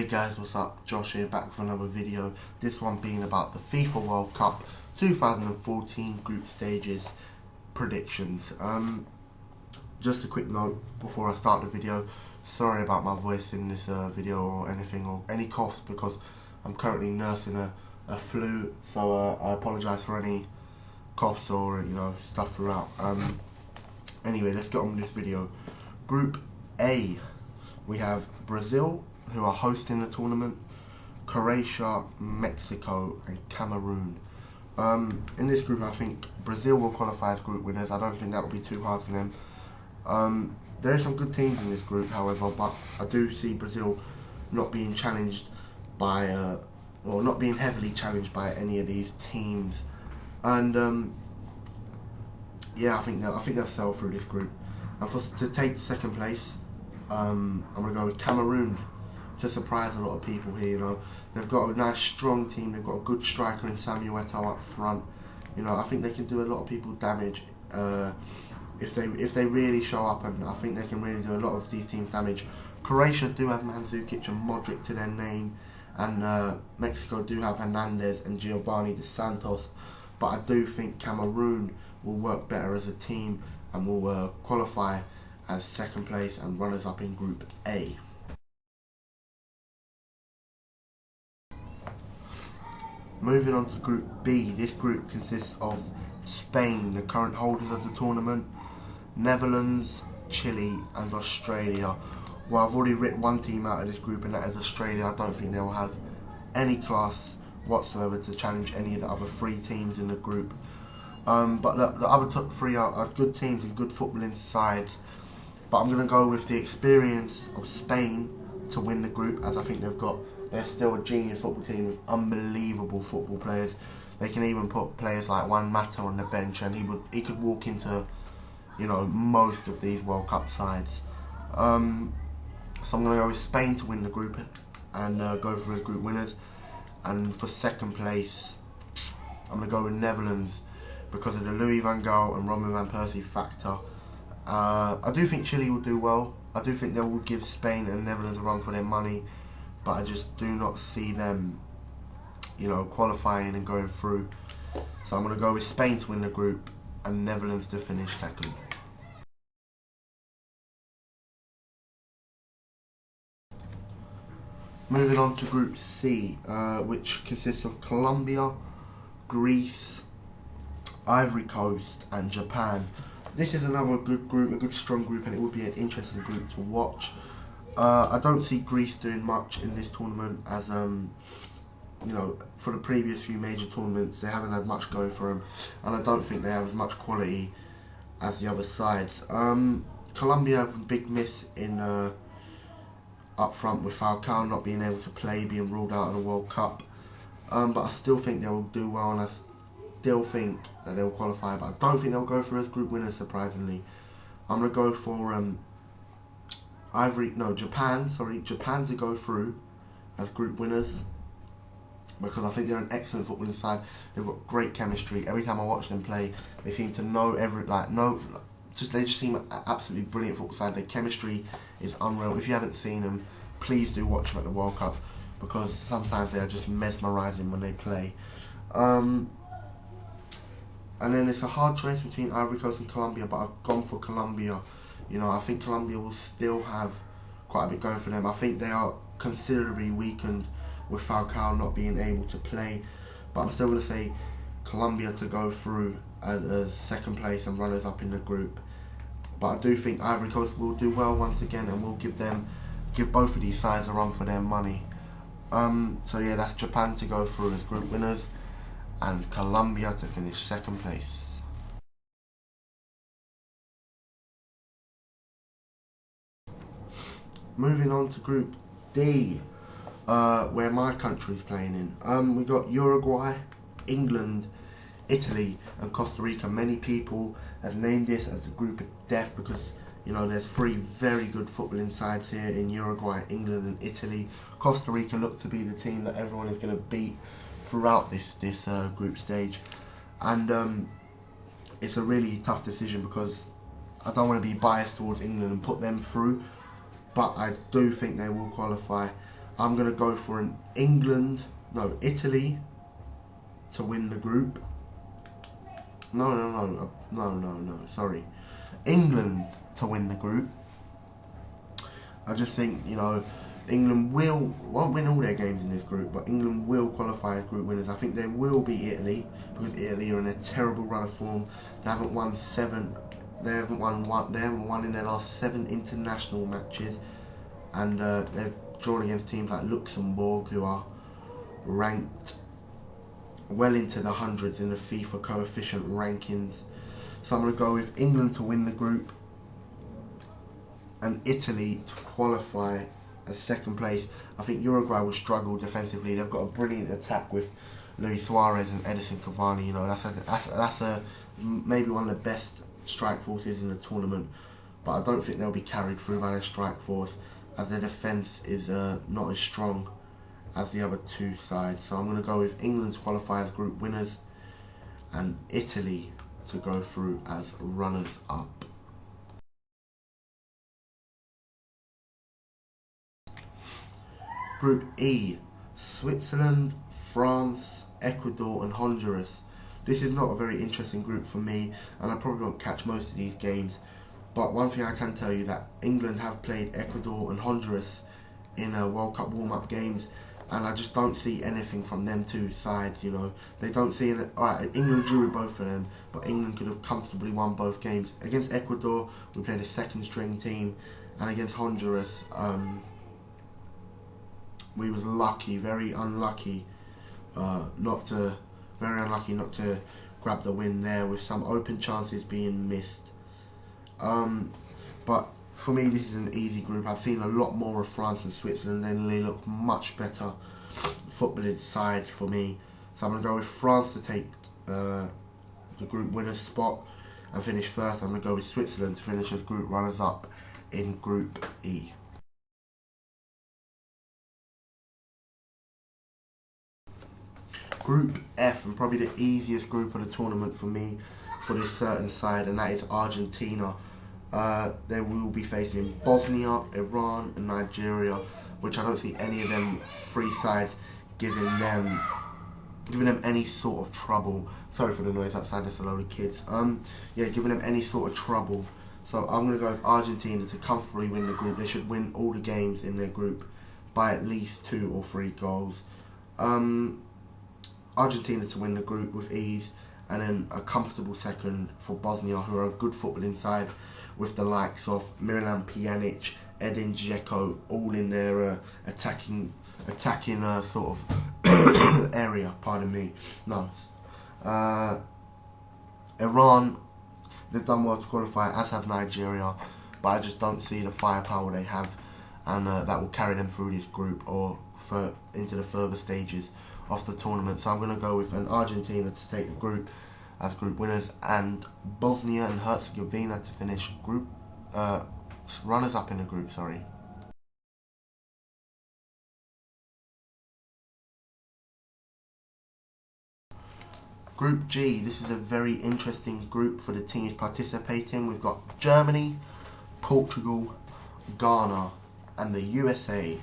guys, what's up? Josh here, back with another video. This one being about the FIFA World Cup 2014 group stages predictions. Just a quick note before I start the video. Sorry about my voice in this video or anything, or any coughs, because I'm currently nursing a flu, so I apologise for any coughs or stuff throughout. Anyway, let's get on with this video. Group A, we have Brazil, who are hosting the tournament, Croatia, Mexico and Cameroon. In this group, I think Brazil will qualify as group winners. I don't think that will be too hard for them. There are some good teams in this group, however, but I do see Brazil not being challenged by, well, not being heavily challenged by any of these teams. And yeah, I think they'll sail through this group. And to take second place, I'm gonna go with Cameroon. To surprise a lot of people here, they've got a nice strong team. They've got a good striker in Samuel Eto'o up front. I think they can do a lot of people damage if they really show up, and I think they can really do a lot of these teams damage. Croatia do have Mandzukic and Modric to their name, and Mexico do have Hernandez and Giovanni Dos Santos. But I do think Cameroon will work better as a team and will qualify as second place and runners up in Group A. Moving on to Group B, this group consists of Spain, the current holders of the tournament, Netherlands, Chile and Australia. Well, I've already written one team out of this group, and that is Australia. I don't think they will have any class whatsoever to challenge any of the other three teams in the group. But the other top three are good teams and good footballing sides. But I'm going to go with the experience of Spain to win the group, as I think they're still a genius football team with unbelievable football players. They can even put players like Juan Mata on the bench, and he could walk into most of these World Cup sides. So I'm going to go with Spain to win the group and go for as group winners. And for second place, I'm going to go with Netherlands because of the Louis van Gaal and Robin van Persie factor. I do think Chile will do well. I do think they will give Spain and Netherlands a run for their money, but I just do not see them, qualifying and going through. So I'm going to go with Spain to win the group and Netherlands to finish second. Moving on to Group C, which consists of Colombia, Greece, Ivory Coast and Japan. This is another good group, a good strong group, and it would be an interesting group to watch. I don't see Greece doing much in this tournament, as for the previous few major tournaments they haven't had much going for them, and I don't think they have as much quality as the other sides. Colombia have a big miss in up front, with Falcao not being able to play, being ruled out of the World Cup. But I still think they will do well, and I still think that they will qualify, but I don't think they'll go through as group winners, surprisingly. I'm going to go for Japan to go through as group winners, because I think they're an excellent footballing side. They've got great chemistry. Every time I watch them play, they seem to know they just seem an absolutely brilliant football side. Their chemistry is unreal. If you haven't seen them, please do watch them at the World Cup, because sometimes they are just mesmerising when they play. And then it's a hard choice between Ivory Coast and Colombia, but I've gone for Colombia. I think Colombia will still have quite a bit going for them. I think they are considerably weakened with Falcao not being able to play, but I'm still going to say Colombia to go through as second place and runners up in the group. But I do think Ivory Coast will do well once again, and will give both of these sides a run for their money. So yeah, that's Japan to go through as group winners and Colombia to finish second place. Moving on to Group D, where my country is playing in. We got Uruguay, England, Italy and Costa Rica. Many people have named this as the group of death because there's three very good footballing sides here in Uruguay, England and Italy. Costa Rica look to be the team that everyone is going to beat throughout this group stage, and it's a really tough decision because I don't want to be biased towards England and put them through, but I do think they will qualify. I'm going to go for an Italy to win the group. No, sorry. England to win the group. I just think, England won't win all their games in this group, but England will qualify as group winners. I think they will beat Italy, because Italy are in a terrible run of form. They haven't won in their last 7 international matches, and they've drawn against teams like Luxembourg, who are ranked well into the hundreds in the FIFA coefficient rankings. So I'm going to go with England to win the group and Italy to qualify as second place. I think Uruguay will struggle defensively. They've got a brilliant attack with Luis Suarez and Edison Cavani. That's maybe one of the best strike forces in the tournament, but I don't think they'll be carried through by their strike force, as their defence is not as strong as the other two sides. So I'm going to go with England to qualify as group winners and Italy to go through as runners up. Group E, Switzerland, France, Ecuador and Honduras. This is not a very interesting group for me, and I probably won't catch most of these games, but one thing I can tell you that England have played Ecuador and Honduras in World Cup warm-up games, and I just don't see anything from them two sides. They don't see it. Alright, England drew with both of them, but England could have comfortably won both games. Against Ecuador, we played a second string team, and against Honduras, we was lucky, very unlucky not to grab the win there, with some open chances being missed. But for me, this is an easy group. I've seen a lot more of France and Switzerland, and they look much better footballing side for me. So I'm going to go with France to take the group winner's spot and finish first. I'm going to go with Switzerland to finish as group runners up in Group E. Group F, and probably the easiest group of the tournament for me for this certain side, and that is Argentina. They will be facing Bosnia, Iran and Nigeria, which I don't see any of them three sides giving them any sort of trouble. Sorry for the noise outside, there's a load of kids. Giving them any sort of trouble. So I'm going to go with Argentina to comfortably win the group. They should win all the games in their group by at least 2 or 3 goals. Argentina to win the group with ease, and then a comfortable second for Bosnia, who are a good footballing side, with the likes of Miralem Pjanic, Edin Dzeko, all in their attacking sort of area. Pardon me. No. Iran, they've done well to qualify, as have Nigeria, but I just don't see the firepower they have, and that will carry them through this group or into the further stages of the tournament. So I'm going to go with an Argentina to take the group as group winners, and Bosnia and Herzegovina to finish group runners up in the group. Sorry. Group G, this is a very interesting group for the teams participating. We've got Germany, Portugal, Ghana and the USA.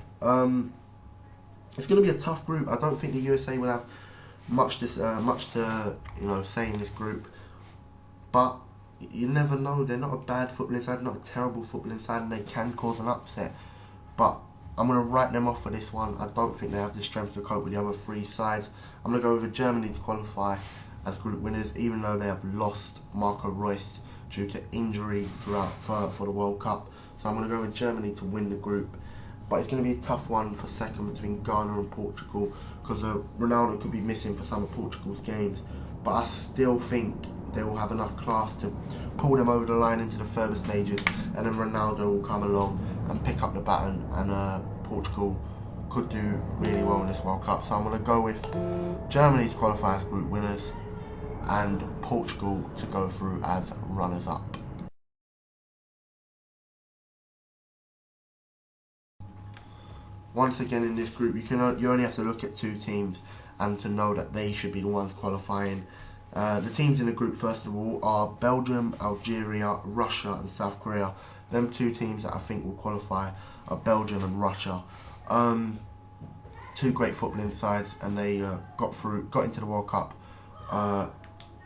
It's going to be a tough group. I don't think the USA will have much to say in this group, but you never know. They're not a bad footballing side, not a terrible footballing side, and they can cause an upset. But I'm going to write them off for this one. I don't think they have the strength to cope with the other 3 sides. I'm going to go with Germany to qualify as group winners, even though they have lost Marco Reus due to injury throughout for the World Cup. So I'm going to go with Germany to win the group. But it's going to be a tough one for second between Ghana and Portugal, because Ronaldo could be missing for some of Portugal's games. But I still think they will have enough class to pull them over the line into the further stages, and then Ronaldo will come along and pick up the baton, and Portugal could do really well in this World Cup. So I'm going to go with Germany to qualify as group winners and Portugal to go through as runners-up. Once again, in this group, you only have to look at 2 teams and to know that they should be the ones qualifying. The teams in the group, first of all, are Belgium, Algeria, Russia and South Korea. Them 2 teams that I think will qualify are Belgium and Russia. two great footballing sides, and they got into the World Cup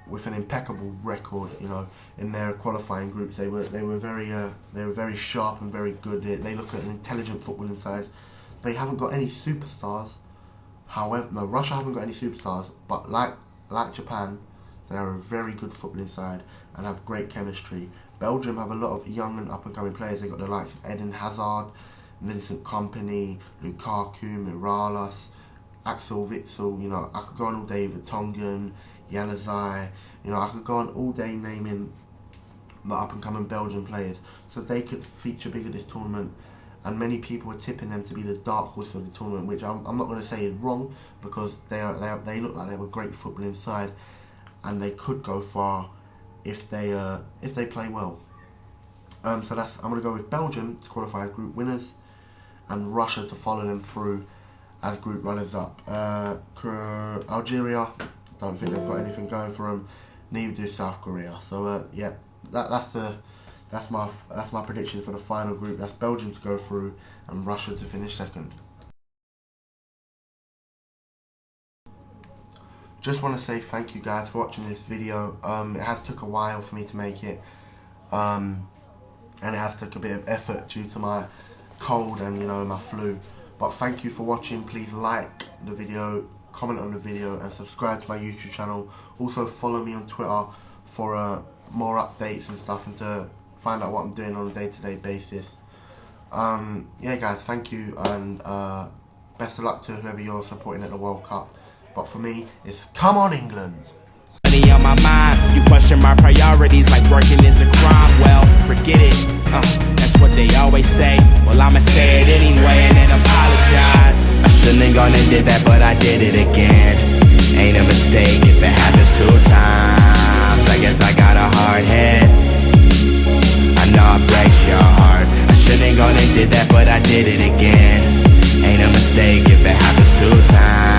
with an impeccable record. You know, in their qualifying groups, they were very sharp and very good. They look at an intelligent footballing side. They haven't got any superstars. However, no, Russia haven't got any superstars, but like Japan, they are a very good footballing side and have great chemistry. Belgium have a lot of young and up-and-coming players. They've got the likes of Eden Hazard, Vincent Kompany, Lukaku, Mirallas, Axel Witsel. You know, I could go on all day with Tongan, Januzaj. You know, I could go on all day naming the up-and-coming Belgian players. So they could feature big at this tournament. And many people are tipping them to be the dark horse of the tournament, which I'm not going to say is wrong, because they look like they have a great footballing side, and they could go far if they play well. So I'm going to go with Belgium to qualify as group winners, and Russia to follow them through as group runners up. Algeria, don't think they've got anything going for them. Neither do South Korea. So yeah, that's my predictions for the final group. That's Belgium to go through and Russia to finish second. Just want to say thank you guys for watching this video. It has took a while for me to make it, and it has took a bit of effort due to my cold and my flu. But thank you for watching. Please like the video, comment on the video, and subscribe to my YouTube channel. Also follow me on Twitter for more updates and stuff, and to find out what I'm doing on a day-to-day basis. Yeah guys, thank you, and best of luck to whoever you're supporting at the World Cup. But for me, it's come on England. Money on my mind, you question my priorities like working is a crime. Well, forget it, that's what they always say. Well, I'ma say it anyway and then apologize. I shouldn't have gone and did that, but I did it again. Ain't a mistake if it happens 2 times. I guess I got a hard head, I know it breaks your heart. I shouldn't have gone and did that, but I did it again. Ain't a mistake if it happens 2 times.